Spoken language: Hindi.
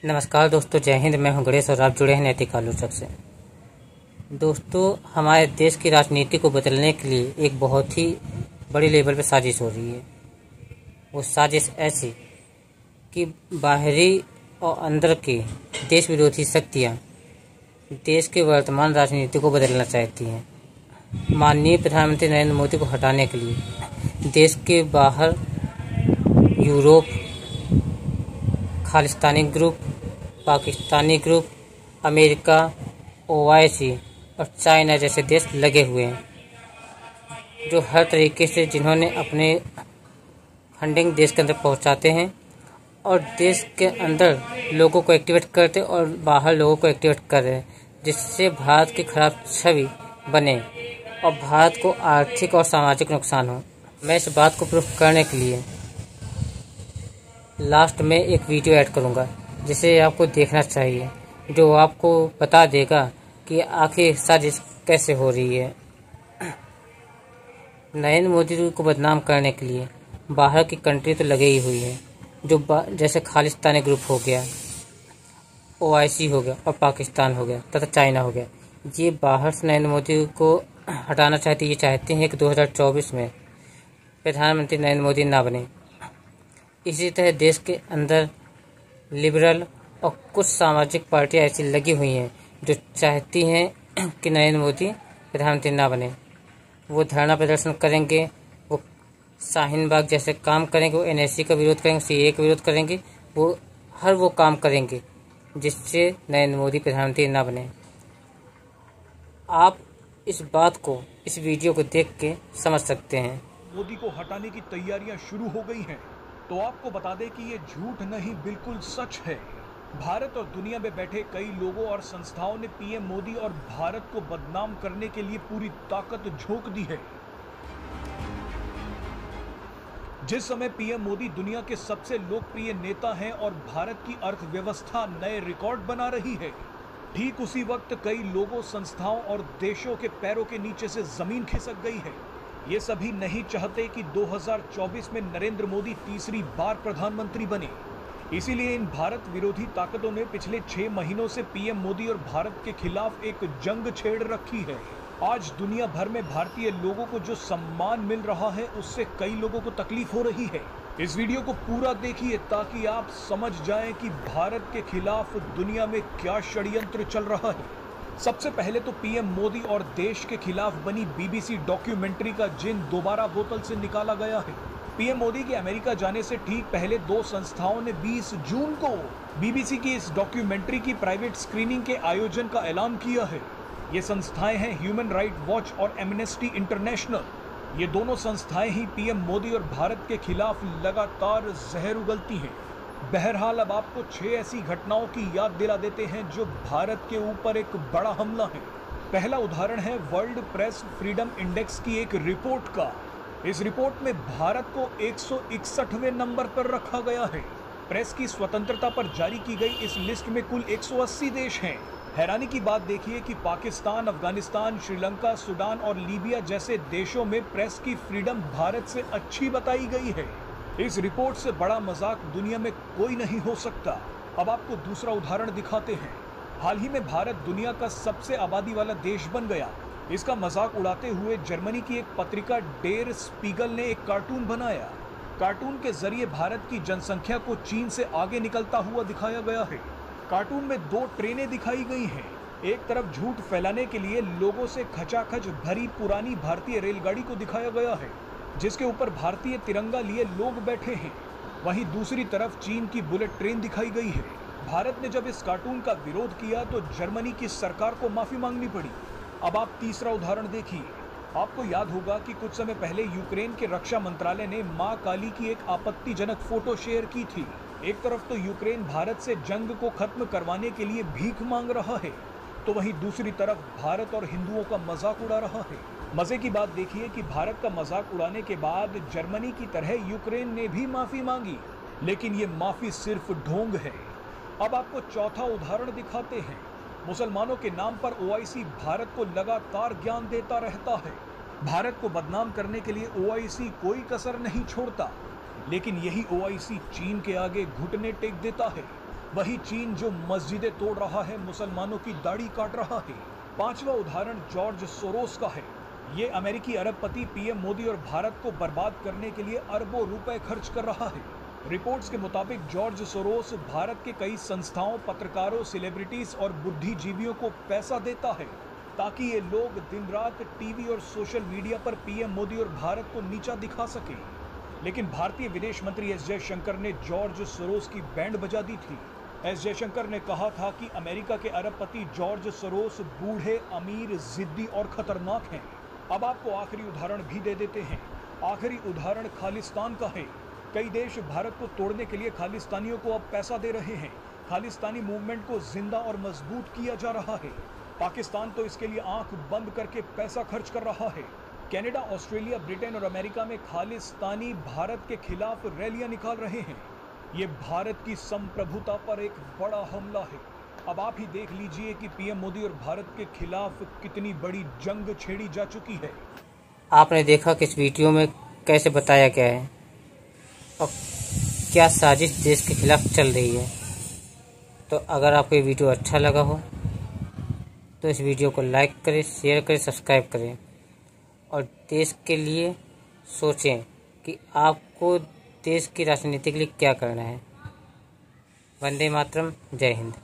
नमस्कार दोस्तों, जय हिंद। मैं हूं गणेश और आप जुड़े हैं नैतिक आलोचक से। दोस्तों, हमारे देश की राजनीति को बदलने के लिए एक बहुत ही बड़ी लेवल पर साजिश हो रही है। वो साजिश ऐसी कि बाहरी और अंदर की देश विरोधी शक्तियां देश के वर्तमान राजनीति को बदलना चाहती हैं। माननीय प्रधानमंत्री नरेंद्र मोदी को हटाने के लिए देश के बाहर Europe, Khalistani group, Pakistani group, America, OIC और चाइना जैसे देश लगे हुए हैं, जो हर तरीके से जिन्होंने अपने फंडिंग देश के अंदर पहुंचाते हैं और देश के अंदर लोगों को एक्टिवेट करते और बाहर लोगों को एक्टिवेट कर रहे हैं, जिससे भारत की खराब छवि बने और भारत को आर्थिक और सामाजिक नुकसान हो। मैं इस बात को प्रूफ करने के लिए लास्ट में एक वीडियो ऐड करूंगा, जिसे आपको देखना चाहिए, जो आपको बता देगा कि आखिर साजिश कैसे हो रही है। नरेंद्र मोदी को बदनाम करने के लिए बाहर की कंट्री तो लगे ही हुई है, जो जैसे खालिस्तानी ग्रुप हो गया, ओआईसी हो गया और पाकिस्तान हो गया तथा चाइना हो गया। ये बाहर से नरेंद्र मोदी को हटाना चाहते, ये चाहते हैं कि 2024 में प्रधानमंत्री नरेंद्र मोदी ना बने। इसी तरह देश के अंदर लिबरल और कुछ सामाजिक पार्टियां ऐसी लगी हुई हैं जो चाहती हैं कि नरेंद्र मोदी प्रधानमंत्री ना बने। वो धरना प्रदर्शन करेंगे, वो शाहीन बाग जैसे काम करेंगे, वो एनएससी का विरोध करेंगे, सीएए का विरोध करेंगे, वो काम करेंगे जिससे नरेंद्र मोदी प्रधानमंत्री ना बने। आप इस बात को, इस वीडियो को देख के समझ सकते हैं। मोदी को हटाने की तैयारियां शुरू हो गई हैं, तो आपको बता दें कि ये झूठ नहीं, बिल्कुल सच है। भारत और दुनिया में बैठे कई लोगों और संस्थाओं ने पीएम मोदी और भारत को बदनाम करने के लिए पूरी ताकत झोंक दी है। जिस समय पीएम मोदी दुनिया के सबसे लोकप्रिय नेता हैं और भारत की अर्थव्यवस्था नए रिकॉर्ड बना रही है, ठीक उसी वक्त कई लोगों, संस्थाओं और देशों के पैरों के नीचे से जमीन खिसक गई है। ये सभी नहीं चाहते कि 2024 में नरेंद्र मोदी तीसरी बार प्रधानमंत्री बने। इसीलिए इन भारत विरोधी ताकतों ने पिछले 6 महीनों से पीएम मोदी और भारत के खिलाफ एक जंग छेड़ रखी है। आज दुनिया भर में भारतीय लोगों को जो सम्मान मिल रहा है, उससे कई लोगों को तकलीफ हो रही है। इस वीडियो को पूरा देखिए ताकि आप समझ जाएं कि भारत के खिलाफ दुनिया में क्या षड्यंत्र चल रहा है। सबसे पहले तो पीएम मोदी और देश के खिलाफ बनी बीबीसी डॉक्यूमेंट्री का जिन दोबारा बोतल से निकाला गया है। पीएम मोदी के अमेरिका जाने से ठीक पहले 2 संस्थाओं ने 20 जून को बीबीसी की इस डॉक्यूमेंट्री की प्राइवेट स्क्रीनिंग के आयोजन का ऐलान किया है। ये संस्थाएं हैं ह्यूमन राइट वॉच और एमनेस्टी इंटरनेशनल। ये दोनों संस्थाएं ही पीएम मोदी और भारत के खिलाफ लगातार जहर उगलती हैं। बहरहाल अब आपको 6 ऐसी घटनाओं की याद दिला देते हैं जो भारत के ऊपर एक बड़ा हमला है। पहला उदाहरण है वर्ल्ड प्रेस फ्रीडम इंडेक्स की एक रिपोर्ट का। इस रिपोर्ट में भारत को 161वें नंबर पर रखा गया है। प्रेस की स्वतंत्रता पर जारी की गई इस लिस्ट में कुल 180 देश हैं। हैरानी की बात देखिए कि पाकिस्तान, अफगानिस्तान, श्रीलंका, सूडान और लीबिया जैसे देशों में प्रेस की फ्रीडम भारत से अच्छी बताई गई है। इस रिपोर्ट से बड़ा मजाक दुनिया में कोई नहीं हो सकता। अब आपको दूसरा उदाहरण दिखाते हैं। हाल ही में भारत दुनिया का सबसे आबादी वाला देश बन गया। इसका मजाक उड़ाते हुए जर्मनी की एक पत्रिका डेर स्पीगल ने एक कार्टून बनाया। कार्टून के जरिए भारत की जनसंख्या को चीन से आगे निकलता हुआ दिखाया गया है। कार्टून में 2 ट्रेनें दिखाई गई हैं। एक तरफ झूठ फैलाने के लिए लोगों से खचाखच भरी पुरानी भारतीय रेलगाड़ी को दिखाया गया है, जिसके ऊपर भारतीय तिरंगा लिए लोग बैठे हैं। वहीं दूसरी तरफ चीन की बुलेट ट्रेन दिखाई गई है। भारत ने जब इस कार्टून का विरोध किया तो जर्मनी की सरकार को माफी मांगनी पड़ी। अब आप तीसरा उदाहरण देखिए। आपको याद होगा कि कुछ समय पहले यूक्रेन के रक्षा मंत्रालय ने मां काली की एक आपत्तिजनक फोटो शेयर की थी। एक तरफ तो यूक्रेन भारत से जंग को खत्म करवाने के लिए भीख मांग रहा है, तो वहीं दूसरी तरफ भारत और हिंदुओं का मजाक उड़ा रहा है। मजे की बात देखिए कि भारत का मजाक उड़ाने के बाद जर्मनी की तरह यूक्रेन ने भी माफी मांगी, लेकिन ये माफी सिर्फ ढोंग है। अब आपको चौथा उदाहरण दिखाते हैं। मुसलमानों के नाम पर ओआईसी भारत को लगातार ज्ञान देता रहता है। भारत को बदनाम करने के लिए ओआईसी कोई कसर नहीं छोड़ता, लेकिन यही ओआईसी चीन के आगे घुटने टेक देता है। वही चीन जो मस्जिदें तोड़ रहा है, मुसलमानों की दाढ़ी काट रहा है। पांचवा उदाहरण जॉर्ज सोरोस का है। ये अमेरिकी अरबपति पीएम मोदी और भारत को बर्बाद करने के लिए अरबों रुपए खर्च कर रहा है। रिपोर्ट्स के मुताबिक जॉर्ज सोरोस भारत के कई संस्थाओं, पत्रकारों, सेलिब्रिटीज और बुद्धिजीवियों को पैसा देता है ताकि ये लोग दिन रात टीवी और सोशल मीडिया पर पीएम मोदी और भारत को नीचा दिखा सके। लेकिन भारतीय विदेश मंत्री एस जयशंकर ने जॉर्ज सोरोस की बैंड बजा दी थी। एस जयशंकर ने कहा था कि अमेरिका के अरबपति जॉर्ज सोरोस बूढ़े, अमीर, जिद्दी और खतरनाक हैं। अब आपको आखिरी उदाहरण भी दे देते हैं। आखिरी उदाहरण खालिस्तान का है। कई देश भारत को तोड़ने के लिए खालिस्तानियों को अब पैसा दे रहे हैं। खालिस्तानी मूवमेंट को जिंदा और मजबूत किया जा रहा है। पाकिस्तान तो इसके लिए आंख बंद करके पैसा खर्च कर रहा है। कनाडा, ऑस्ट्रेलिया, ब्रिटेन और अमेरिका में खालिस्तानी भारत के खिलाफ रैलियां निकाल रहे हैं। ये भारत की संप्रभुता पर एक बड़ा हमला है। अब आप ही देख लीजिए कि पीएम मोदी और भारत के खिलाफ कितनी बड़ी जंग छेड़ी जा चुकी है। आपने देखा कि इस वीडियो में कैसे बताया गया है और क्या साजिश देश के खिलाफ चल रही है। तो अगर आपको ये वीडियो अच्छा लगा हो तो इस वीडियो को लाइक करें, शेयर करें, सब्सक्राइब करें और देश के लिए सोचें कि आपको देश की राजनीति के लिए क्या करना है। वंदे मातरम। जय हिंद।